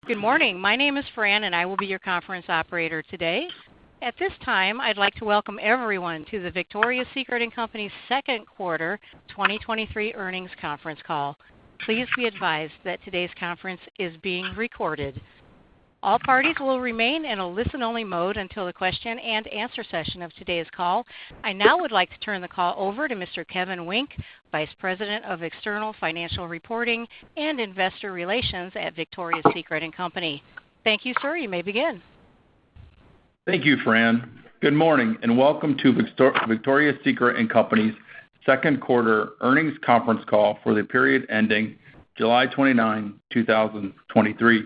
Good morning. My name is Fran, and I will be your conference operator today. At this time, I'd like to welcome everyone to the Victoria's Secret & Company's second quarter 2023 earnings conference call. Please be advised that today's conference is being recorded. All parties will remain in a listen-only mode until the question and answer session of today's call. I now would like to turn the call over to Mr. Kevin Wink, Vice President of External Financial Reporting and Investor Relations at Victoria's Secret & Company. Thank you, sir. You may begin. Thank you, Fran. Good morning, and welcome to Victoria's Secret & Company's second quarter earnings conference call for the period ending July 29, 2023.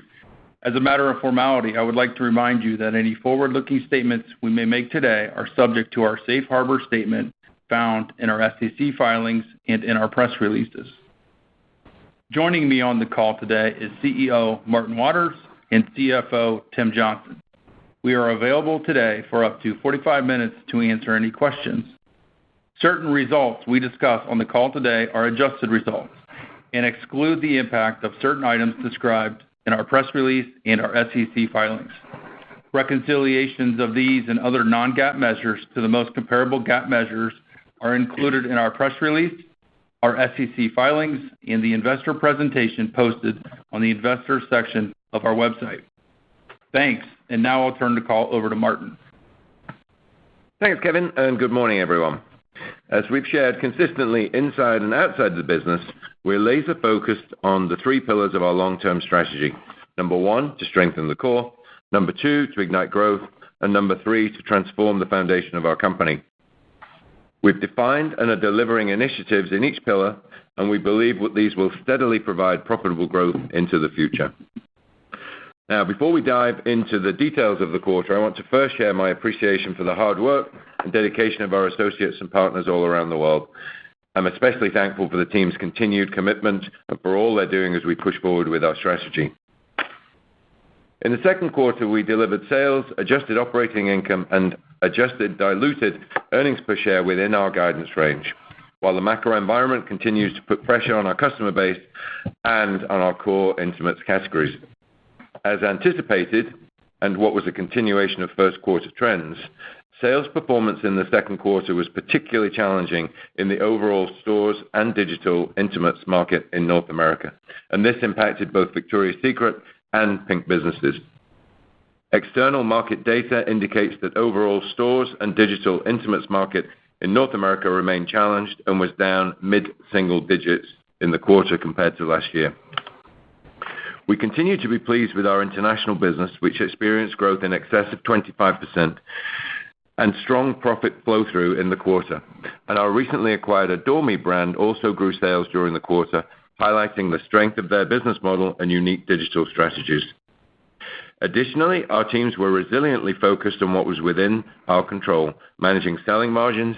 As a matter of formality, I would like to remind you that any forward-looking statements we may make today are subject to our safe harbor statement found in our SEC filings and in our press releases. Joining me on the call today is CEO Martin Waters and CFO Tim Johnson. We are available today for up to 45 minutes to answer any questions. Certain results we discuss on the call today are adjusted results and exclude the impact of certain items described in our press release and our SEC filings. Reconciliations of these and other non-GAAP measures to the most comparable GAAP measures are included in our press release, our SEC filings, and the investor presentation posted on the investor section of our website. Thanks, and now I'll turn the call over to Martin. Thanks, Kevin, and good morning, everyone. As we've shared consistently inside and outside the business, we're laser focused on the three pillars of our long-term strategy. Number one, to strengthen the core. Number two, to ignite growth. And number three, to transform the foundation of our company. We've defined and are delivering initiatives in each pillar, and we believe that these will steadily provide profitable growth into the future. Now, before we dive into the details of the quarter, I want to first share my appreciation for the hard work and dedication of our associates and partners all around the world. I'm especially thankful for the team's continued commitment and for all they're doing as we push forward with our strategy. In the second quarter, we delivered sales, adjusted operating income, and adjusted diluted earnings per share within our guidance range, while the macro environment continues to put pressure on our customer base and on our core intimates categories. As anticipated, and what was a continuation of first quarter trends, sales performance in the second quarter was particularly challenging in the overall stores and digital intimates market in North America, and this impacted both Victoria's Secret and PINK businesses. External market data indicates that overall stores and digital intimates market in North America remained challenged and was down mid-single digits in the quarter compared to last year. We continue to be pleased with our international business, which experienced growth in excess of 25% and strong profit flow-through in the quarter. And our recently acquired Adore Me brand also grew sales during the quarter, highlighting the strength of their business model and unique digital strategies. Additionally, our teams were resiliently focused on what was within our control, managing selling margins,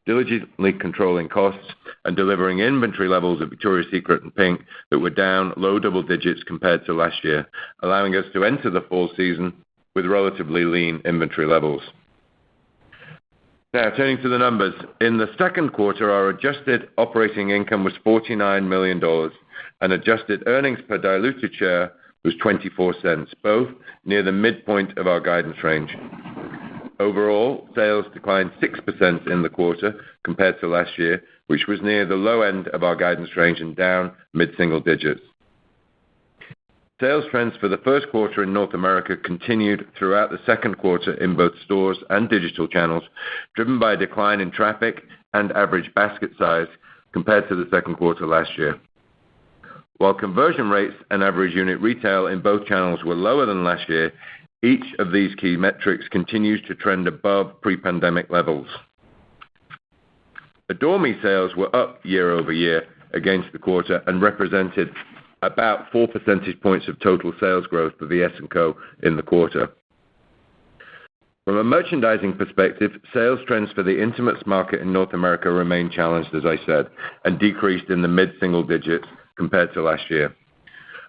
diligently controlling costs, and delivering inventory levels at Victoria's Secret and PINK that were down low double digits compared to last year, allowing us to enter the fall season with relatively lean inventory levels. Now, turning to the numbers. In the second quarter, our adjusted operating income was $49 million, and adjusted earnings per diluted share was 24 cents, both near the midpoint of our guidance range. Overall, sales declined 6% in the quarter compared to last year, which was near the low end of our guidance range and down mid-single digits. Sales trends for the first quarter in North America continued throughout the second quarter in both stores and digital channels, driven by a decline in traffic and average basket size compared to the second quarter last year. While conversion rates and average unit retail in both channels were lower than last year, each of these key metrics continues to trend above pre-pandemic levels. Adore Me sales were up year-over-year against the quarter and represented about 4 percentage points of total sales growth for VSCO in the quarter. From a merchandising perspective, sales trends for the intimates market in North America remain challenged, as I said, and decreased in the mid-single digits compared to last year.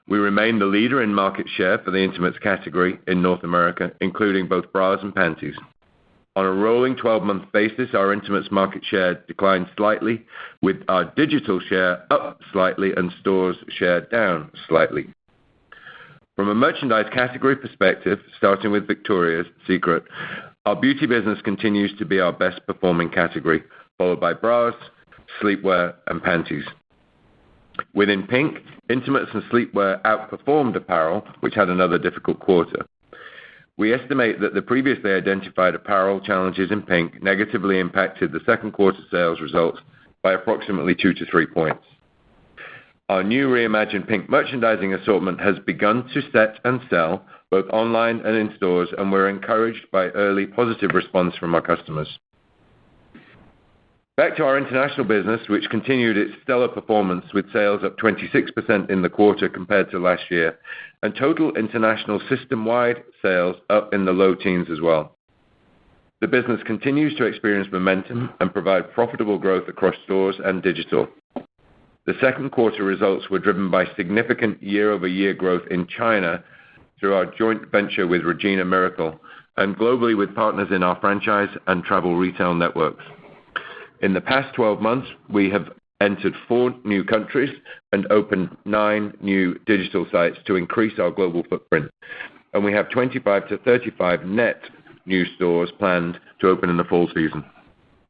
We remain the leader in market share for the intimates category in North America, including both bras and panties. On a rolling 12-month basis, our intimates market share declined slightly, with our digital share up slightly and stores share down slightly. From a merchandise category perspective, starting with Victoria's Secret, our beauty business continues to be our best performing category, followed by bras, sleepwear, and panties. Within PINK, intimates and sleepwear outperformed apparel, which had another difficult quarter. We estimate that the previously identified apparel challenges in PINK negatively impacted the second quarter sales results by approximately 2 to 3 points. Our new reimagined PINK merchandising assortment has begun to set and sell both online and in stores, and we're encouraged by early positive response from our customers. Back to our international business, which continued its stellar performance with sales up 26% in the quarter compared to last year, and total international system-wide sales up in the low teens as well. The business continues to experience momentum and provide profitable growth across stores and digital. The second quarter results were driven by significant year-over-year growth in China through our joint venture with Regina Miracle and globally with partners in our franchise and travel retail networks. In the past 12 months, we have entered 4 new countries and opened 9 new digital sites to increase our global footprint. And we have 25 to 35 net new stores planned to open in the fall season.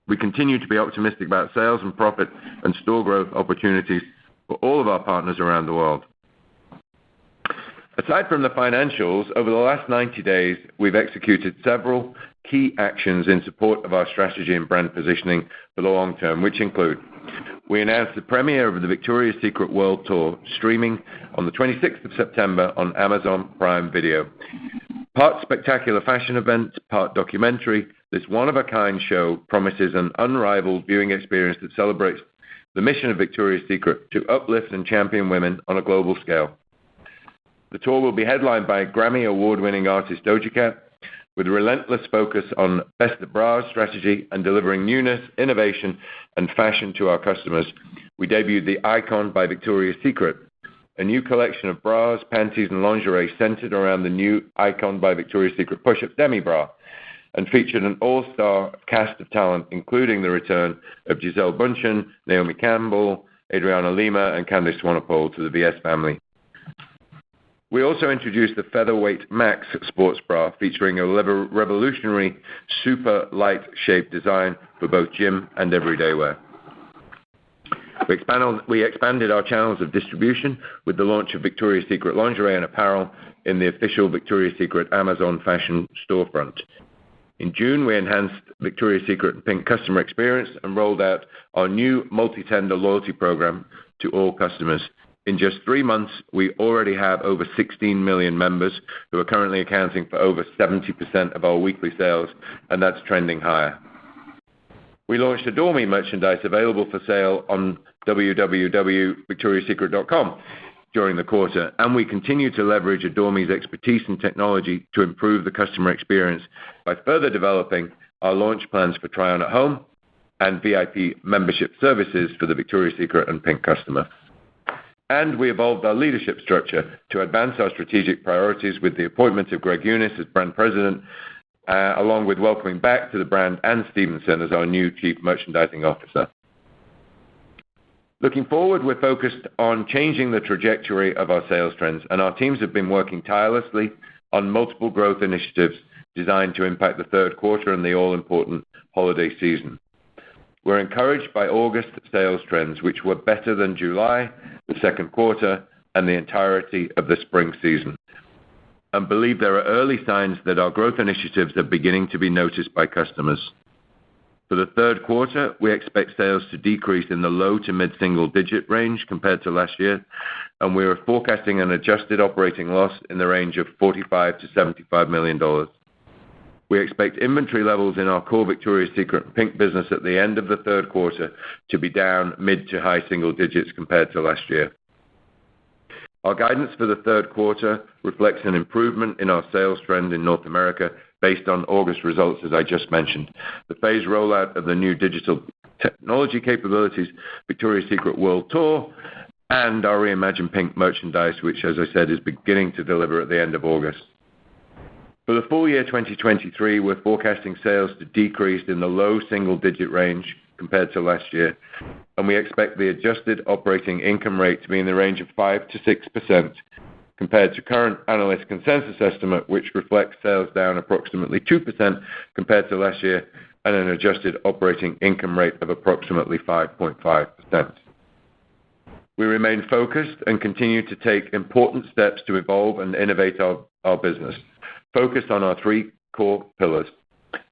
We continue to be optimistic about sales and profit and store growth opportunities for all of our partners around the world. Aside from the financials, over the last 90 days, we've executed several key actions in support of our strategy and brand positioning for the long term, which include: we announced the premiere of the Victoria's Secret World Tour, streaming on the 26th of September on Amazon Prime Video. Part spectacular fashion event, part documentary, this one-of-a-kind show promises an unrivaled viewing experience that celebrates the mission of Victoria's Secret to uplift and champion women on a global scale. The tour will be headlined by Grammy award-winning artist Doja Cat, with a relentless focus on best of bras strategy and delivering newness, innovation, and fashion to our customers. We debuted the Icon by Victoria's Secret, a new collection of bras, panties, and lingerie centered around the new Icon by Victoria's Secret push-up demi-bra, and featured an all-star cast of talent, including the return of Gisele Bündchen, Naomi Campbell, Adriana Lima, and Candice Swanepoel to the VS family. We also introduced the Featherweight Max sports bra, featuring a revolutionary super light shape design for both gym and everyday wear. We expanded our channels of distribution with the launch of Victoria's Secret lingerie and apparel in the official Victoria's Secret Amazon fashion storefront. In June, we enhanced Victoria's Secret and PINK customer experience and rolled out our new multi-tender loyalty program to all customers. In just 3 months, we already have over 16 million members who are currently accounting for over 70% of our weekly sales, and that's trending higher. We launched Adore Me merchandise available for sale on www.victoriassecret.com during the quarter, and we continue to leverage Adore Me's expertise and technology to improve the customer experience by further developing our launch plans for try-on at home and VIP membership services for the Victoria's Secret and PINK customer. And we evolved our leadership structure to advance our strategic priorities with the appointment of Greg Eunice as brand president, along with welcoming back to the brand Ann Stevenson as our new chief merchandising officer. Looking forward, we're focused on changing the trajectory of our sales trends, and our teams have been working tirelessly on multiple growth initiatives designed to impact the third quarter and the all-important holiday season. We're encouraged by August sales trends, which were better than July, the second quarter, and the entirety of the spring season, and believe there are early signs that our growth initiatives are beginning to be noticed by customers. For the third quarter, we expect sales to decrease in the low to mid-single digit range compared to last year, and we are forecasting an adjusted operating loss in the range of $45 to $75 million. We expect inventory levels in our core Victoria's Secret and PINK business at the end of the third quarter to be down mid to high single digits compared to last year. Our guidance for the third quarter reflects an improvement in our sales trend in North America based on August results, as I just mentioned, the phased rollout of the new digital technology capabilities, Victoria's Secret World Tour, and our reimagined PINK merchandise, which, as I said, is beginning to deliver at the end of August. For the full year 2023, we're forecasting sales to decrease in the low single-digit range compared to last year, and we expect the adjusted operating income rate to be in the range of 5 to 6%, compared to current analyst consensus estimate, which reflects sales down approximately 2% compared to last year and an adjusted operating income rate of approximately 5.5%. We remain focused and continue to take important steps to evolve and innovate our business, focused on our three core pillars: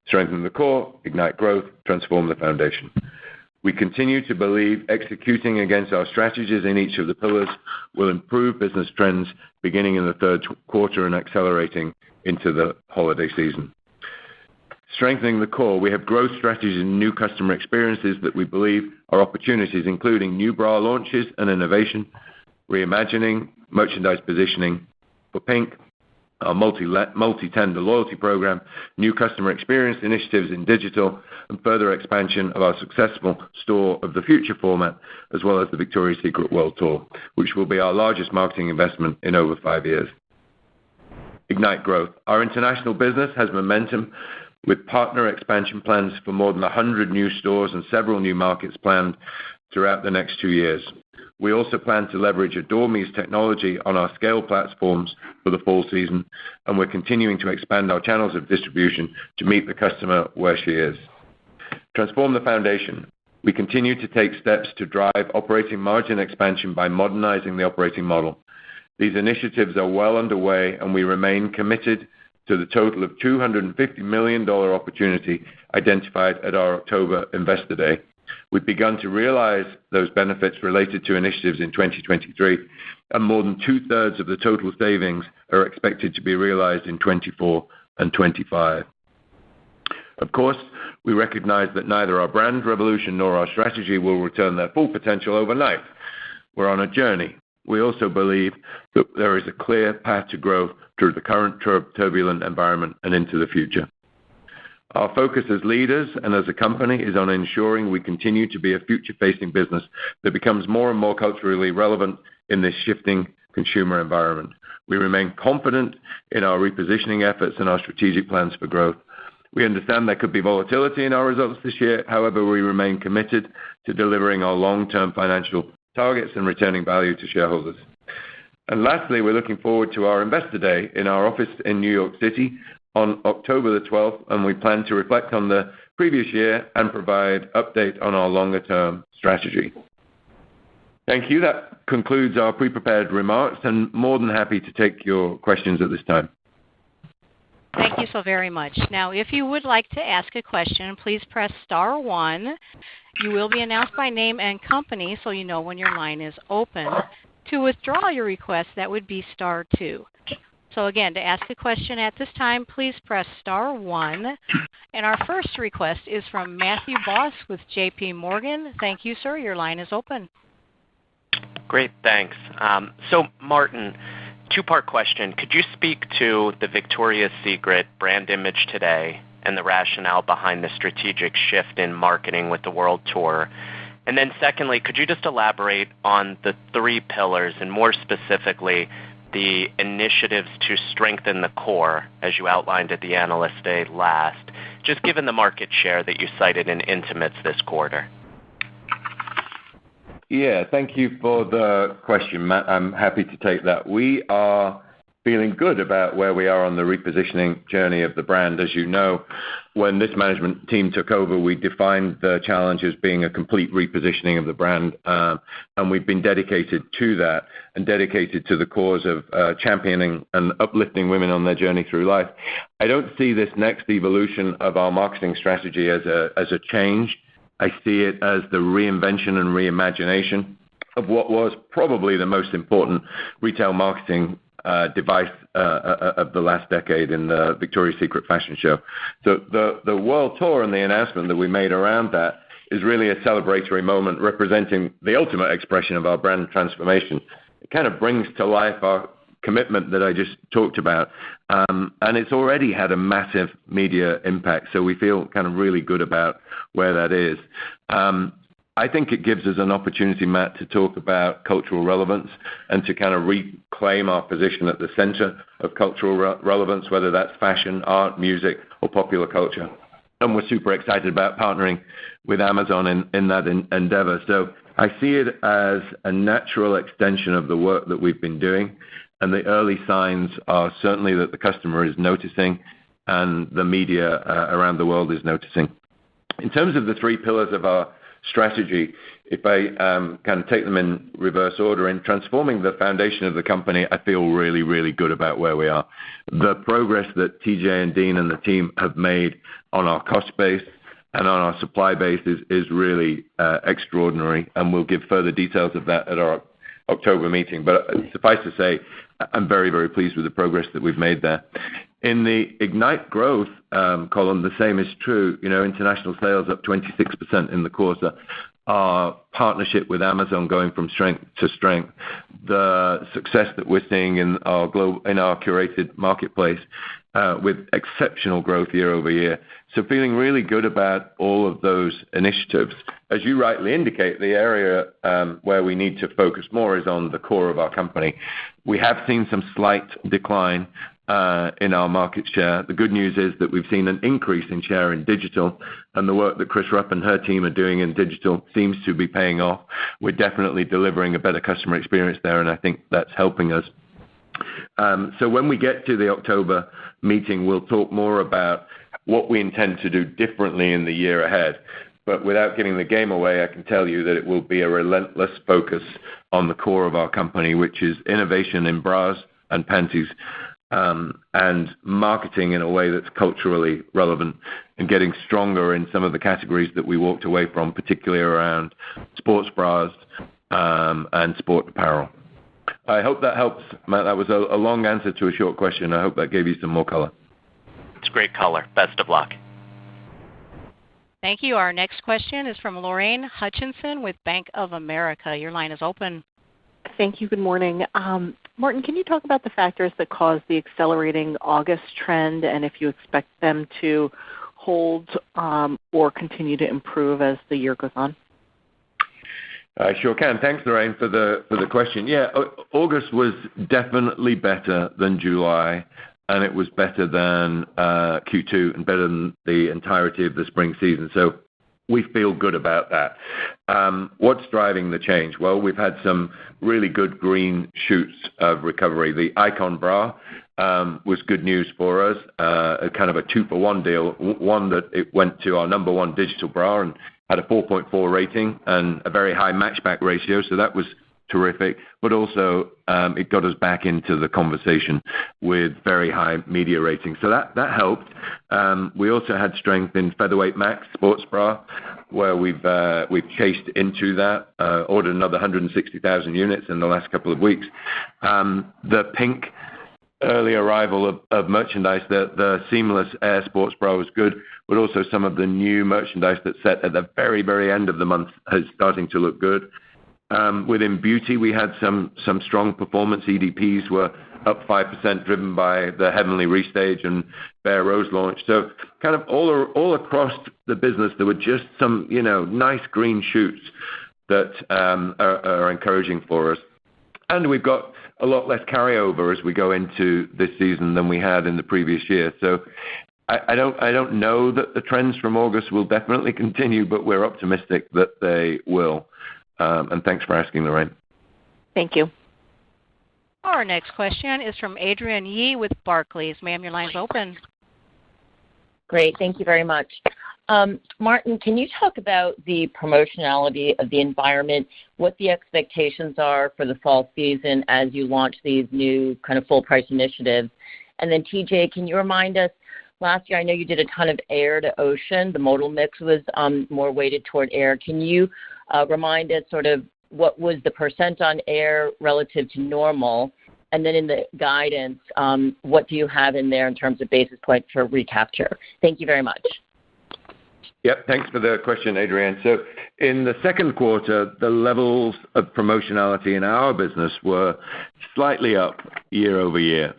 strengthen the core, ignite growth, transform the foundation. We continue to believe executing against our strategies in each of the pillars will improve business trends beginning in the third quarter and accelerating into the holiday season. Strengthening the core, we have growth strategies and new customer experiences that we believe are opportunities, including new bra launches and innovation, reimagining merchandise positioning for PINK, our multi-tender loyalty program, new customer experience initiatives in digital, and further expansion of our successful Store of the Future format, as well as the Victoria's Secret World Tour, which will be our largest marketing investment in over 5 years. Ignite growth. Our international business has momentum with partner expansion plans for more than 100 new stores and several new markets planned throughout the next 2 years. We also plan to leverage Adore Me's technology on our scale platforms for the fall season, and we're continuing to expand our channels of distribution to meet the customer where she is. Transform the foundation. We continue to take steps to drive operating margin expansion by modernizing the operating model. These initiatives are well underway, and we remain committed to the total of $250 million opportunity identified at our October Investor Day. We've begun to realize those benefits related to initiatives in 2023, and more than two-thirds of the total savings are expected to be realized in 24 and 25. Of course, we recognize that neither our brand revolution nor our strategy will return their full potential overnight. We're on a journey. We also believe that there is a clear path to growth through the current turbulent environment and into the future. Our focus as leaders and as a company is on ensuring we continue to be a future-facing business that becomes more and more culturally relevant in this shifting consumer environment. We remain confident in our repositioning efforts and our strategic plans for growth. We understand there could be volatility in our results this year. However, we remain committed to delivering our long-term financial targets and returning value to shareholders. And lastly, we're looking forward to our Investor Day in our office in New York City on October the 12th, and we plan to reflect on the previous year and provide update on our longer-term strategy. Thank you. That concludes our pre-prepared remarks, and more than happy to take your questions at this time. Thank you so very much. Now, if you would like to ask a question, please press star one. You will be announced by name and company so you know when your line is open. To withdraw your request, that would be star two. So again, to ask a question at this time, please press star one. And our first request is from Matthew Boss with J.P. Morgan. Thank you, sir. Your line is open. Great, thanks. So, Martin, two-part question. Could you speak to the Victoria's Secret brand image today and the rationale behind the strategic shift in marketing with the World Tour? And then secondly, could you just elaborate on the three pillars and more specifically the initiatives to strengthen the core as you outlined at the Analyst Day last, just given the market share that you cited in intimates this quarter? Yeah, thank you for the question, Matt. I'm happy to take that. We are feeling good about where we are on the repositioning journey of the brand. As you know, when this management team took over, we defined the challenge as being a complete repositioning of the brand, and we've been dedicated to that and dedicated to the cause of championing and uplifting women on their journey through life. I don't see this next evolution of our marketing strategy as a change. I see it as the reinvention and reimagination of what was probably the most important retail marketing device of the last decade in the Victoria's Secret fashion show. So the World Tour and the announcement that we made around that is really a celebratory moment representing the ultimate expression of our brand transformation. It kind of brings to life our commitment that I just talked about, and it's already had a massive media impact, so we feel kind of really good about where that is. I think it gives us an opportunity, Matt, to talk about cultural relevance and to kind of reclaim our position at the center of cultural relevance, whether that's fashion, art, music, or popular culture. And we're super excited about partnering with Amazon in that endeavor. So I see it as a natural extension of the work that we've been doing, and the early signs are certainly that the customer is noticing and the media around the world is noticing. In terms of the three pillars of our strategy, if I kind of take them in reverse order, in transforming the foundation of the company, I feel really, really good about where we are. The progress that TJ and Dean and the team have made on our cost base and on our supply base is really extraordinary, and we'll give further details of that at our October meeting. But suffice to say, I'm very, very pleased with the progress that we've made there. In the Ignite Growth column, the same is true. International sales up 26% in the quarter. Our partnership with Amazon going from strength to strength. The success that we're seeing in our curated marketplace with exceptional growth year over year. So feeling really good about all of those initiatives. As you rightly indicate, the area where we need to focus more is on the core of our company. We have seen some slight decline in our market share. The good news is that we've seen an increase in share in digital, and the work that Chris Rupp and her team are doing in digital seems to be paying off. We're definitely delivering a better customer experience there, and I think that's helping us. So when we get to the October meeting, we'll talk more about what we intend to do differently in the year ahead. But without giving the game away, I can tell you that it will be a relentless focus on the core of our company, which is innovation in bras and panties, and marketing in a way that's culturally relevant and getting stronger in some of the categories that we walked away from, particularly around sports bras and sport apparel. I hope that helps, Matt. That was a long answer to a short question. I hope that gave you some more color. It's great color. Best of luck. Thank you. Our next question is from Lorraine Hutchinson with Bank of America. Your line is open. Thank you. Good morning. Martin, can you talk about the factors that caused the accelerating August trend and if you expect them to hold or continue to improve as the year goes on? I sure can. Thanks, Lorraine, for the question. Yeah, August was definitely better than July, and it was better than Q2 and better than the entirety of the spring season. So we feel good about that. What's driving the change? Well, we've had some really good green shoots of recovery. The Icon bra was good news for us, a kind of a 2-for-1 deal. One that it went to our number one digital bra and had a 4.4 rating and a very high matchback ratio, so that was terrific. But also, it got us back into the conversation with very high media ratings, so that helped. We also had strength in Featherweight Max sports bra, where we've chased into that, ordered another 160,000 units in the last couple of weeks. The pink early arrival of merchandise, the seamless Air sports bra was good, but also some of the new merchandise that's set at the very, very end of the month is starting to look good. Within beauty, we had some strong performance. EDPs were up 5%, driven by the Heavenly Restage and Bare Rose launch. So kind of all across the business, there were just some nice green shoots that are encouraging for us. And we've got a lot less carryover as we go into this season than we had in the previous year. So I don't know that the trends from August will definitely continue, but we're optimistic that they will. And thanks for asking, Lorraine. Thank you. Our next question is from Adrienne Yih with Barclays. Ma'am, your line's open. Great. Thank you very much. Martin, can you talk about the promotionality of the environment, what the expectations are for the fall season as you launch these new kind of full price initiatives? And then TJ, can you remind us, last year I know you did a ton of air to ocean. The modal mix was more weighted toward air. Can you remind us sort of what was the % on air relative to normal? And then in the guidance, what do you have in there in terms of basis points for recapture? Thank you very much. Yep, thanks for the question, Adrienne. So in the second quarter, the levels of promotionality in our business were slightly up year over year,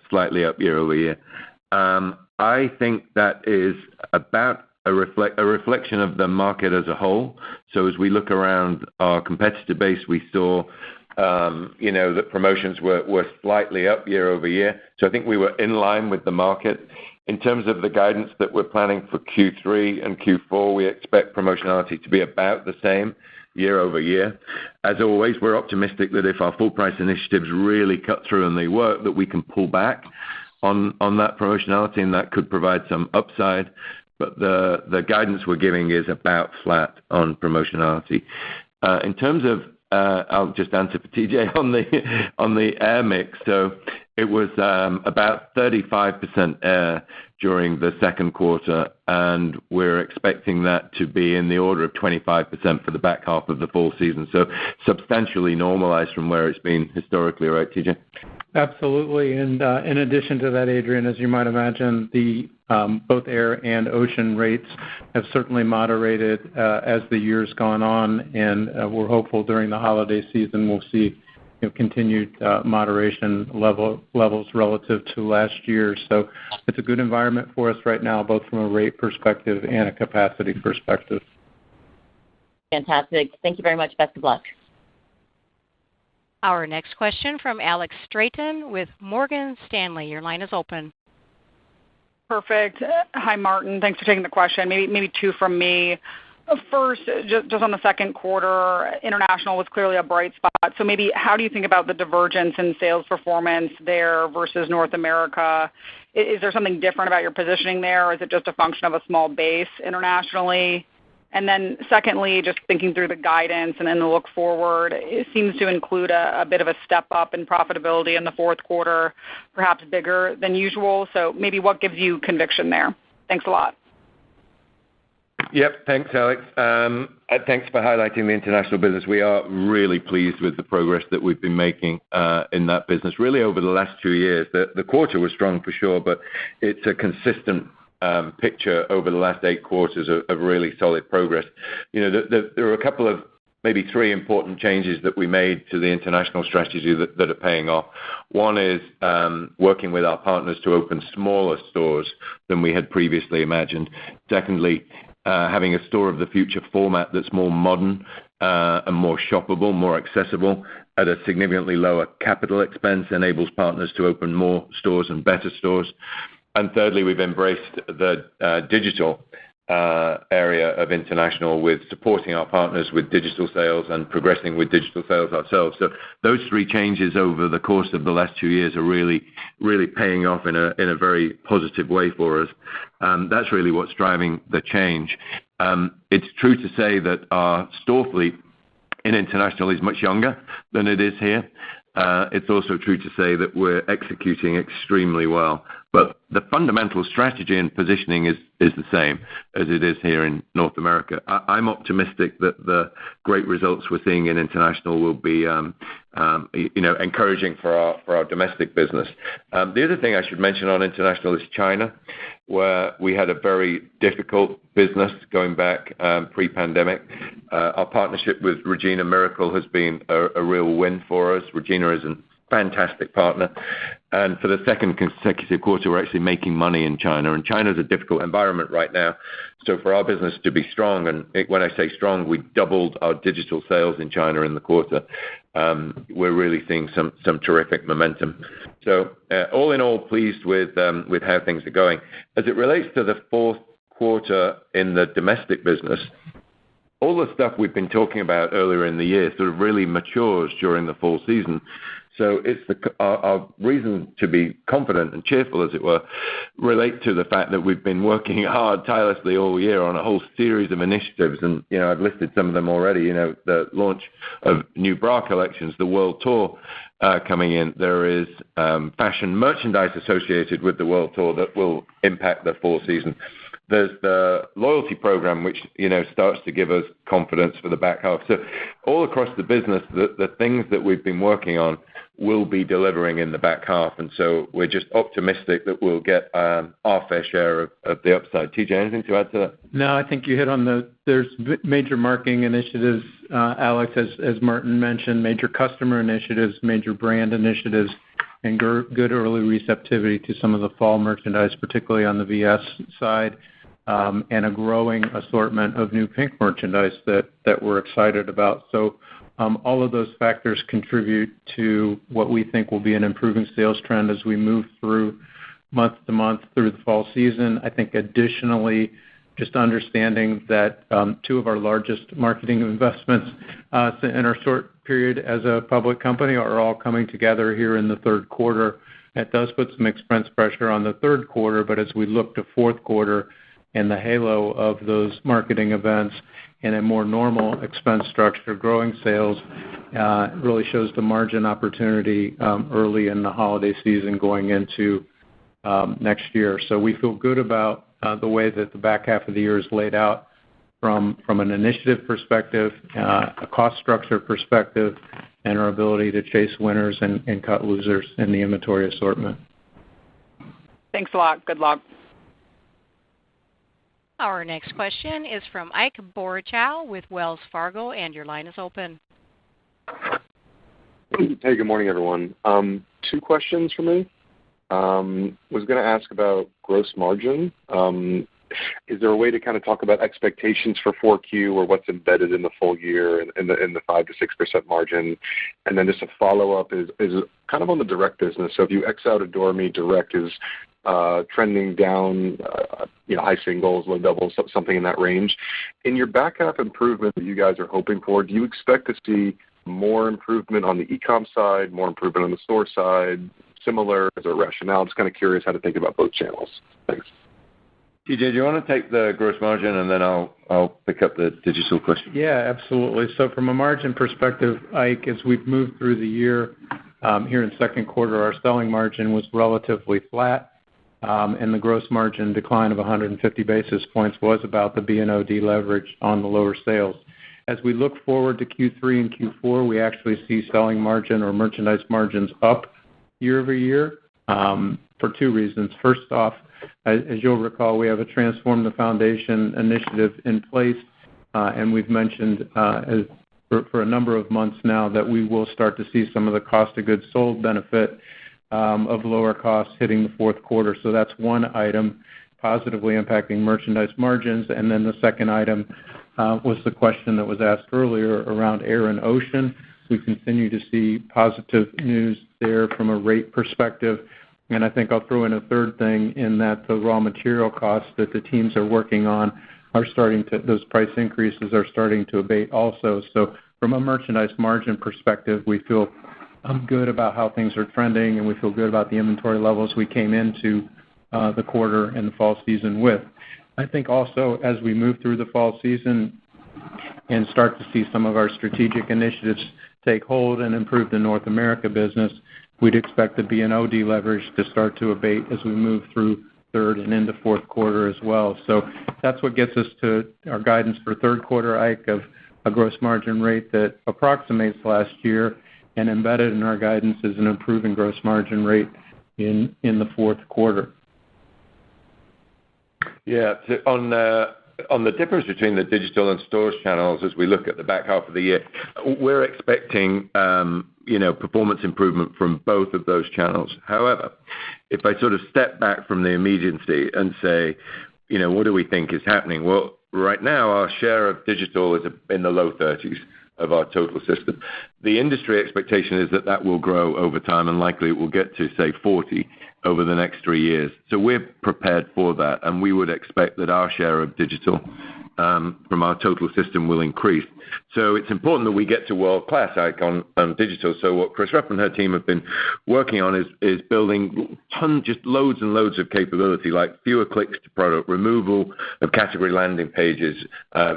I think that is about a reflection of the market as a whole. So as we look around our competitor base, we saw that promotions were slightly up year over year. So I think we were in line with the market. In terms of the guidance that we're planning for Q3 and Q4, we expect promotionality to be about the same year-over-year. As always, we're optimistic that if our full price initiatives really cut through and they work, that we can pull back on that promotionality, and that could provide some upside. But the guidance we're giving is about flat on promotionality. In terms of, I'll just answer for TJ on the air mix. So it was about 35% air during the second quarter, and we're expecting that to be in the order of 25% for the back half of the fall season. So substantially normalized from where it's been historically, right, TJ? Absolutely. And in addition to that, Adrienne, as you might imagine, the both air and ocean rates have certainly moderated as the year's gone on, and we're hopeful during the holiday season we'll see continued moderation levels relative to last year. So it's a good environment for us right now, both from a rate perspective and a capacity perspective. Fantastic. Thank you very much. Best of luck. Our next question from Alex Straton with Morgan Stanley. Your line is open. Perfect. Hi, Martin. Thanks for taking the question. Maybe two from me. First, just on the second quarter, international was clearly a bright spot. So maybe how do you think about the divergence in sales performance there versus North America? Is there something different about your positioning there, or is it just a function of a small base internationally? And then secondly, just thinking through the guidance and then the look forward, it seems to include a bit of a step up in profitability in the fourth quarter, perhaps bigger than usual. So maybe what gives you conviction there? Thanks a lot. Yep. Thanks, Alex. Thanks for highlighting the international business. We are really pleased with the progress that we've been making in that business, really over the last 2 years. The quarter was strong for sure, but it's a consistent picture over the last 8 quarters of really solid progress. There are a couple of maybe 3 important changes that we made to the international strategy that are paying off. One is working with our partners to open smaller stores than we had previously imagined. Secondly, having a store of the future format that's more modern and more shoppable, more accessible at a significantly lower capital expense enables partners to open more stores and better stores. And thirdly, we've embraced the digital area of international with supporting our partners with digital sales and progressing with digital sales ourselves. So those 3 changes over the course of the last 2 years are really, really paying off in a very positive way for us. That's really what's driving the change. It's true to say that our store fleet in international is much younger than it is here. It's also true to say that we're executing extremely well. But the fundamental strategy and positioning is the same as it is here in North America. I'm optimistic that the great results we're seeing in international will be encouraging for our domestic business. The other thing I should mention on international is China, where we had a very difficult business going back pre-pandemic. Our partnership with Regina Miracle has been a real win for us. Regina is a fantastic partner. And for the second consecutive quarter, we're actually making money in China. And China's a difficult environment right now. So for our business to be strong, and when I say strong, we doubled our digital sales in China in the quarter. We're really seeing some terrific momentum. So all in all, pleased with how things are going. As it relates to the fourth quarter in the domestic business, all the stuff we've been talking about earlier in the year sort of really matures during the fall season. So it's our reason to be confident and cheerful, as it were, relate to the fact that we've been working hard, tirelessly all year on a whole series of initiatives. And, I've listed some of them already, the launch of new bra collections, the World Tour coming in. There is fashion merchandise associated with the World Tour that will impact the fall season. There's the loyalty program, which, starts to give us confidence for the back half. So all across the business, the things that we've been working on will be delivering in the back half. And so we're just optimistic that we'll get our fair share of the upside. TJ, anything to add to that? No, I think you hit on there's major marketing initiatives, Alex, as Martin mentioned, major customer initiatives, major brand initiatives, and good early receptivity to some of the fall merchandise, particularly on the VS side, and a growing assortment of new PINK merchandise that we're excited about. So all of those factors contribute to what we think will be an improving sales trend as we move through month to month through the fall season. I think additionally, just understanding that two of our largest marketing investments in our short period as a public company are all coming together here in the third quarter. That does put some expense pressure on the third quarter, but as we look to fourth quarter and the halo of those marketing events and a more normal expense structure, growing sales really shows the margin opportunity early in the holiday season going into next year. So we feel good about the way that the back half of the year is laid out from an initiative perspective, a cost structure perspective, and our ability to chase winners and cut losers in the inventory assortment. Thanks a lot. Good luck. Our next question is from Ike Boruchow with Wells Fargo, and your line is open. Hey, good morning, everyone. Two questions for me. Was going to ask about gross margin. Is there a way to kind of talk about expectations for 4Q or what's embedded in the full year in the 5 to 6% margin? And then just a follow-up is kind of on the direct business. So if you X out Adore Me, direct is trending down, high singles, low doubles, something in that range. In your back half improvement that you guys are hoping for, do you expect to see more improvement on the e-com side, more improvement on the store side, similar as a rationale? Just kind of curious how to think about both channels. Thanks. TJ, do you want to take the gross margin, and then I'll pick up the digital question? Yeah, absolutely. So from a margin perspective, Ike, as we've moved through the year, here in second quarter, our selling margin was relatively flat, and the gross margin decline of 150 basis points was about the B&O deleverage on the lower sales. As we look forward to Q3 and Q4, we actually see selling margin or merchandise margins up year over year for two reasons. First off, as you'll recall, we have a Transform the Foundation initiative in place, and we've mentioned for a number of months now that we will start to see some of the cost of goods sold benefit of lower costs hitting the fourth quarter. So that's one item positively impacting merchandise margins. And then the second item was the question that was asked earlier around air and ocean. We continue to see positive news there from a rate perspective. And I think I'll throw in a third thing in that the raw material costs that the teams are working on are those price increases are starting to abate also. So from a merchandise margin perspective, we feel good about how things are trending, and we feel good about the inventory levels we came into the quarter and the fall season with. I think also as we move through the fall season and start to see some of our strategic initiatives take hold and improve the North America business, we'd expect the B&O deleverage to start to abate as we move through third and into fourth quarter as well. So that's what gets us to our guidance for third quarter, Ike, of a gross margin rate that approximates last year, and embedded in our guidance is an improving gross margin rate in the fourth quarter. Yeah, on the difference between the digital and stores channels as we look at the back half of the year, we're expecting performance improvement from both of those channels. However, if I sort of step back from the immediacy and say, what do we think is happening? Well, right now our share of digital is in the low 30s of our total system. The industry expectation is that will grow over time, and likely it will get to, say, 40 over the next 3 years. So we're prepared for that, and we would expect that our share of digital from our total system will increase. So it's important that we get to world-class icon digital. So what Chris Rupp and her team have been working on is building just loads and loads of capability, like fewer clicks to product, removal of category landing pages,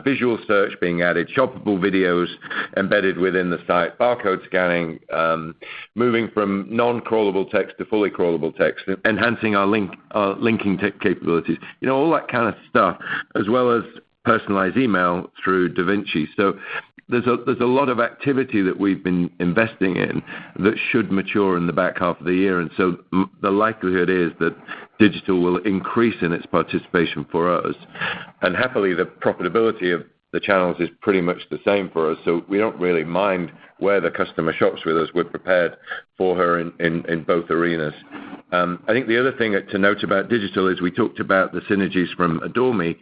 visual search being added, shoppable videos embedded within the site, barcode scanning, moving from non-crawlable text to fully crawlable text, enhancing our linking capabilities, all that kind of stuff, as well as personalized email through DaVinci. So there's a lot of activity that we've been investing in that should mature in the back half of the year. And so the likelihood is that digital will increase in its participation for us. And happily, the profitability of the channels is pretty much the same for us. So we don't really mind where the customer shops with us. We're prepared for her in both arenas. I think the other thing to note about digital is we talked about the synergies from Adore Me.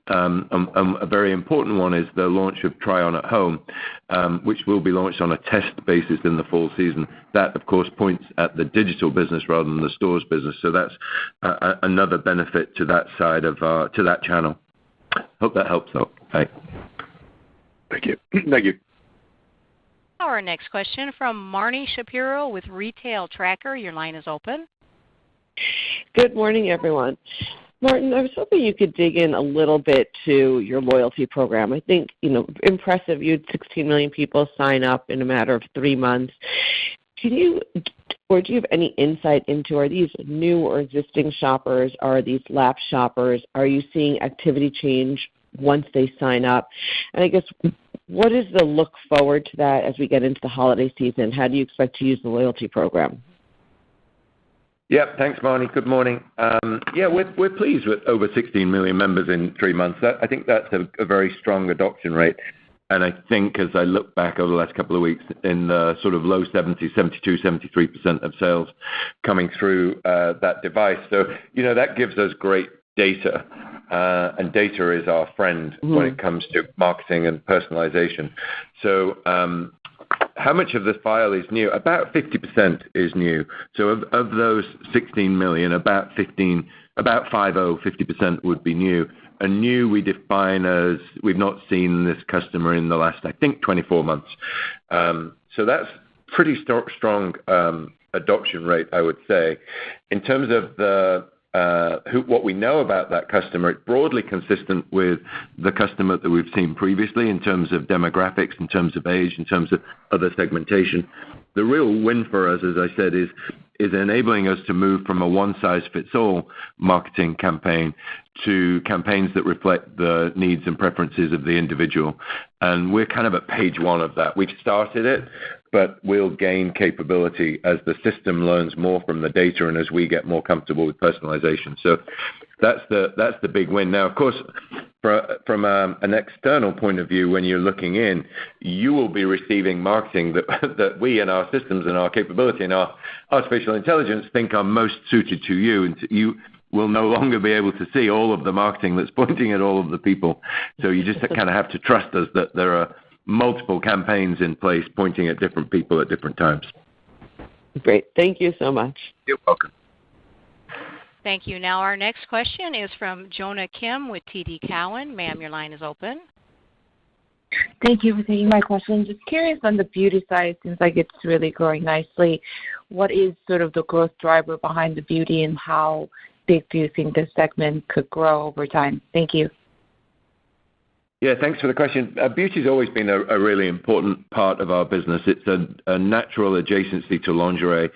A very important one is the launch of Try On at Home, which will be launched on a test basis in the fall season. That, of course, points at the digital business rather than the stores business. So that's another benefit to that side of to that channel. Hope that helps out. Ike. Thank you. Thank you. Our next question from Marnie Shapiro with Retail Tracker. Your line is open. Good morning, everyone. Martin, I was hoping you could dig in a little bit to your loyalty program. I think, impressive. You had 16 million people sign up in a matter of 3 months. Do you have any insight into, are these new or existing shoppers? Are these lapsed shoppers? Are you seeing activity change once they sign up? And I guess, what is the look forward to that as we get into the holiday season? How do you expect to use the loyalty program? Yeah, thanks, Marnie. Good morning. We're pleased with over 16 million members in 3 months. I think that's a very strong adoption rate. And I think as I look back over the last couple of weeks in the sort of low 70s, 72, 73% of sales coming through that device. So, that gives us great data. And data is our friend when it comes to marketing and personalization. So how much of the file is new? About 50% is new. So of those 16 million, about 50% would be new. And new we define as we've not seen this customer in the last, I think, 24 months. So that's pretty strong adoption rate, I would say. In terms of the what we know about that customer, it's broadly consistent with the customer that we've seen previously in terms of demographics, in terms of age, in terms of other segmentation. The real win for us, as I said, is enabling us to move from a one-size-fits-all marketing campaign to campaigns that reflect the needs and preferences of the individual. And we're kind of at page 1 of that. We've started it, but we'll gain capability as the system learns more from the data and as we get more comfortable with personalization. So that's the big win. Now, of course, from an external point of view, when you're looking in, you will be receiving marketing that we and our systems and our capability and our artificial intelligence think are most suited to you. And you will no longer be able to see all of the marketing that's pointing at all of the people. So you just kind of have to trust us that there are multiple campaigns in place pointing at different people at different times. Great. Thank you so much. You're welcome. Thank you. Now our next question is from Jonah Kim with TD Cowen. Ma'am, your line is open. Thank you for taking my question. Just curious on the beauty side, seems like it's really growing nicely. What is sort of the growth driver behind the beauty, and how big do you think this segment could grow over time? Thank you. Yeah, thanks for the question. Beauty's always been a really important part of our business. It's a natural adjacency to lingerie.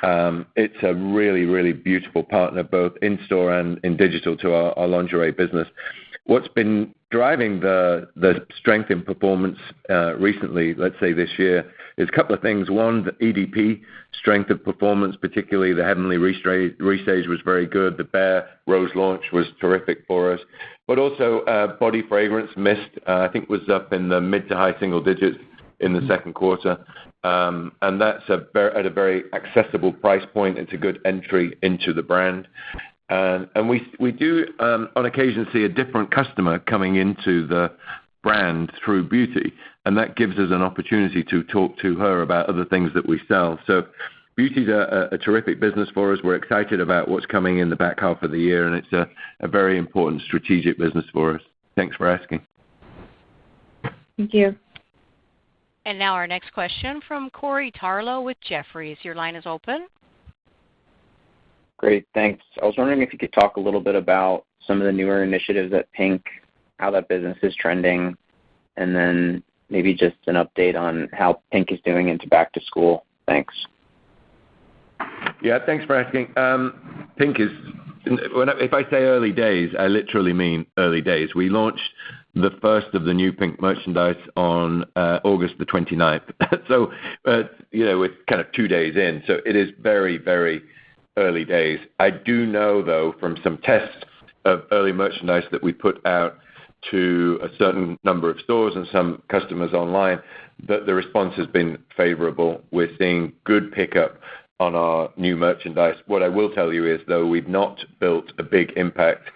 It's a really, really beautiful partner, both in-store and in digital, to our lingerie business. What's been driving the strength in performance recently, let's say this year, is a couple of things. One, the EDP strength of performance, particularly the Heavenly Restage was very good. The Bare Rose launch was terrific for us. But also body fragrance, Mist, I think was up in the mid to high single digits in the second quarter. And that's at a very accessible price point. It's a good entry into the brand. And we do, on occasion, see a different customer coming into the brand through beauty, and that gives us an opportunity to talk to her about other things that we sell. So beauty's a terrific business for us. We're excited about what's coming in the back half of the year, and it's a very important strategic business for us. Thanks for asking. Thank you. And now our next question from Corey Tarlow with Jefferies. Your line is open. Great, thanks. I was wondering if you could talk a little bit about some of the newer initiatives at PINK, how that business is trending, and then maybe just an update on how PINK is doing into back to school. Thanks. Yeah, thanks for asking. PINK is, if I say early days, I literally mean early days. We launched the first of the new PINK merchandise on August the 29th. So, we're kind of 2 days in. So it is very, very early days. I do know, though, from some tests of early merchandise that we put out to a certain number of stores and some customers online, that the response has been favorable. We're seeing good pickup on our new merchandise. What I will tell you is, though, we've not built a big impact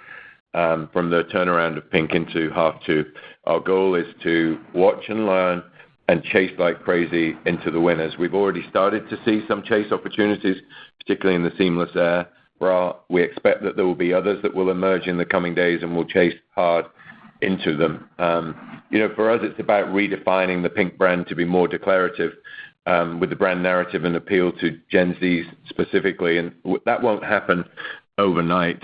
from the turnaround of PINK into half 2. Our goal is to watch and learn and chase like crazy into the winners. We've already started to see some chase opportunities, particularly in the seamless air bra. We expect that there will be others that will emerge in the coming days, and we'll chase hard into them. For us, it's about redefining the PINK brand to be more declarative with the brand narrative and appeal to Gen Z specifically, and that won't happen overnight.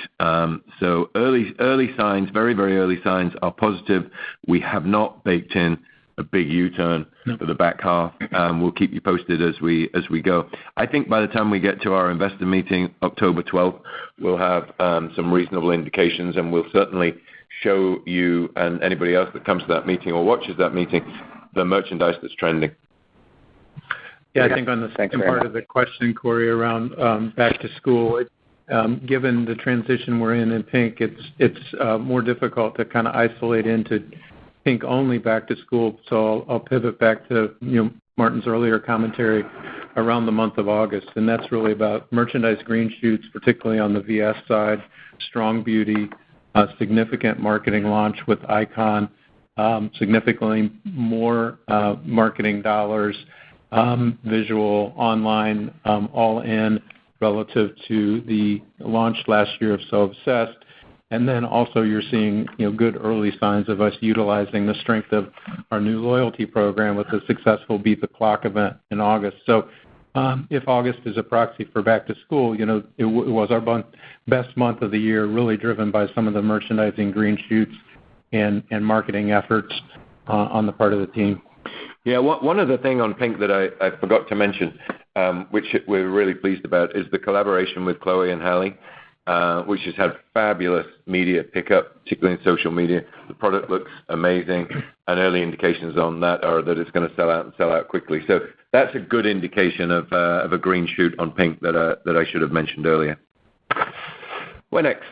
So early signs, very, very early signs are positive. We have not baked in a big U-turn for the back half. We'll keep you posted as we go. I think by the time we get to our investor meeting, October 12th, we'll have some reasonable indications, and we'll certainly show you and anybody else that comes to that meeting or watches that meeting the merchandise that's trending. Yeah, I think on the second part of the question, Corey, around back to school, given the transition we're in PINK, it's more difficult to kind of isolate into PINK only back to school. So I'll pivot back to Martin's earlier commentary around the month of August, and that's really about merchandise green shoots, particularly on the VS side, strong beauty, significant marketing launch with Icon, significantly more marketing dollars, visual, online, all in relative to the launch last year of So Obsessed. And then also you're seeing good early signs of us utilizing the strength of our new loyalty program with the successful Beat the Clock event in August. So if August is a proxy for back to school, it was our best month of the year, really driven by some of the merchandising green shoots and marketing efforts on the part of the team. Yeah, one other thing on PINK that I forgot to mention, which we're really pleased about, is the collaboration with Chloe and Halle, which has had fabulous media pickup, particularly in social media. The product looks amazing, and early indications on that are that it's going to sell out and sell out quickly. So that's a good indication of a green shoot on PINK that I should have mentioned earlier. What next?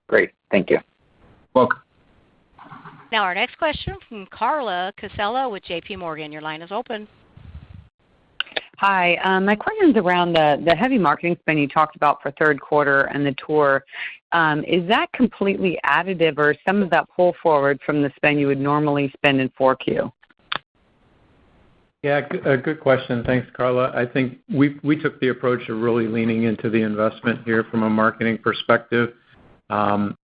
Great, thank you. Welcome. Now our next question from Carla Casella with J.P. Morgan. Your line is open. Hi. My question is around the heavy marketing spend you talked about for third quarter and the tour. Is that completely additive, or some of that pull forward from the spend you would normally spend in 4Q? Yeah, a good question. Thanks, Carla. I think we took the approach of really leaning into the investment here from a marketing perspective.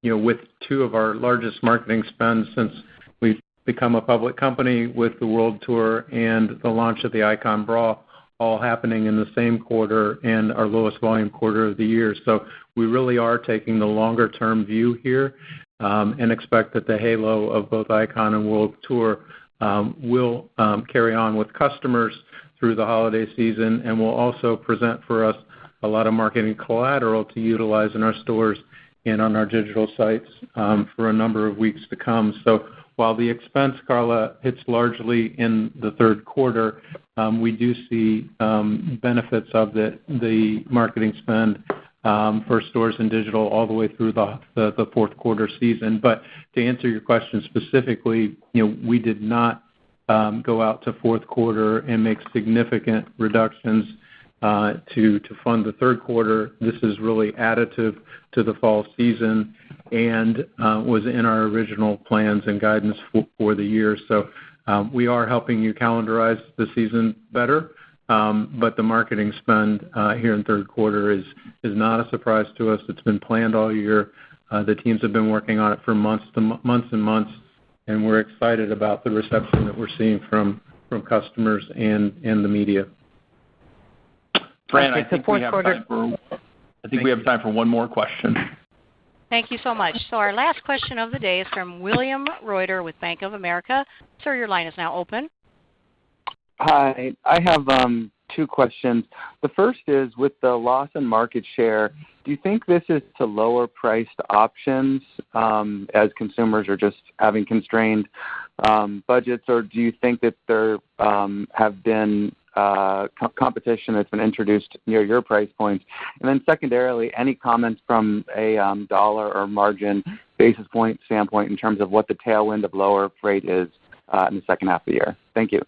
With two of our largest marketing spends since we've become a public company, with the World Tour and the launch of the Icon Bra, all happening in the same quarter and our lowest volume quarter of the year. So we really are taking the longer term view here and expect that the halo of both Icon and World Tour will carry on with customers through the holiday season, and will also present for us a lot of marketing collateral to utilize in our stores and on our digital sites for a number of weeks to come. So while the expense, Carla, hits largely in the third quarter, we do see benefits of the marketing spend for stores and digital all the way through the fourth quarter season. But to answer your question specifically, we did not go out to fourth quarter and make significant reductions to fund the third quarter. This is really additive to the fall season and was in our original plans and guidance for the year. So we are helping you calendarize the season better, but the marketing spend here in third quarter is not a surprise to us. It's been planned all year. The teams have been working on it for months and months, and we're excited about the reception that we're seeing from customers and the media. Fran, I think we have time for one more question. Thank you so much. So our last question of the day is from William Reuter with Bank of America. Sir, your line is now open. Hi. I have two questions. The first is, with the loss in market share, do you think this is to lower priced options as consumers are just having constrained budgets, or do you think that there have been competition that's been introduced near your price points? And then secondarily, any comments from a dollar or margin basis point standpoint in terms of what the tailwind of lower freight is in the second half of the year? Thank you.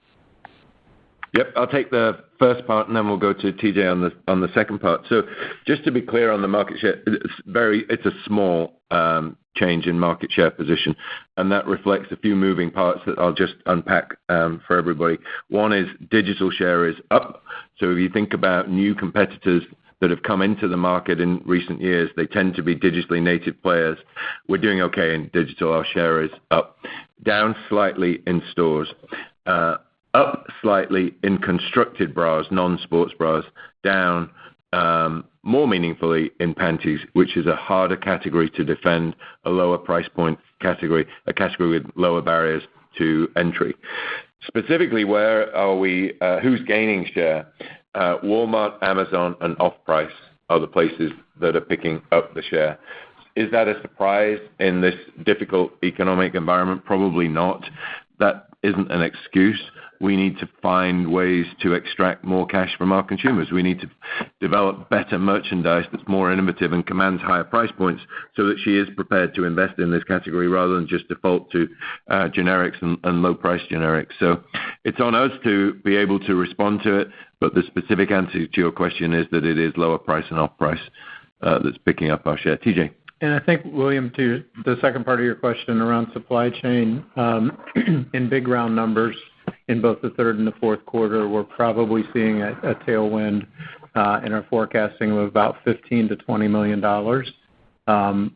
Yep, I'll take the first part, and then we'll go to TJ on the second part. So just to be clear on the market share, it's a small change in market share position, and that reflects a few moving parts that I'll just unpack for everybody. One is digital share is up. So if you think about new competitors that have come into the market in recent years, they tend to be digitally native players. We're doing okay in digital. Our share is up, down slightly in stores, up slightly in constructed bras, non-sports bras, down more meaningfully in panties, which is a harder category to defend, a lower price point category, a category with lower barriers to entry. Specifically, where are we? Who's gaining share? Walmart, Amazon, and off-price are the places that are picking up the share. Is that a surprise in this difficult economic environment? Probably not. That isn't an excuse. We need to find ways to extract more cash from our consumers. We need to develop better merchandise that's more innovative and commands higher price points so that she is prepared to invest in this category rather than just default to generics and low-price generics. So it's on us to be able to respond to it, but the specific answer to your question is that it is lower price and off-price that's picking up our share. TJ. And I think, William, to the second part of your question around supply chain, in big round numbers, in both the third and the fourth quarter, we're probably seeing a tailwind in our forecasting of about $15 to $20 million.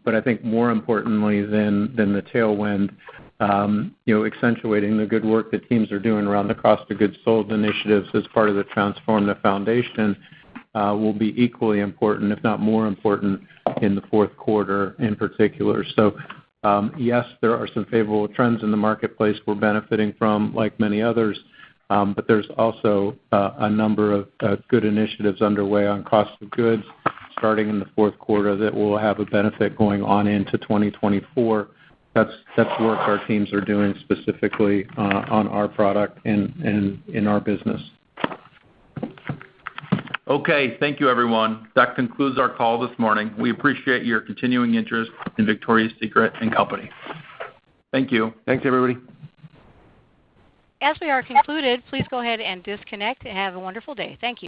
But I think more importantly than the tailwind, accentuating the good work that teams are doing around the cost of goods sold initiatives as part of the Transform the Foundation will be equally important, if not more important, in the fourth quarter in particular. So, yes, there are some favorable trends in the marketplace we're benefiting from, like many others, but there's also a number of good initiatives underway on cost of goods starting in the fourth quarter that will have a benefit going on into 2024. That's work our teams are doing specifically on our product and in our business. Okay, thank you, everyone. That concludes our call this morning. We appreciate your continuing interest in Victoria's Secret & Company. Thank you. Thanks, everybody. As we are concluded, please go ahead and disconnect and have a wonderful day. Thank you.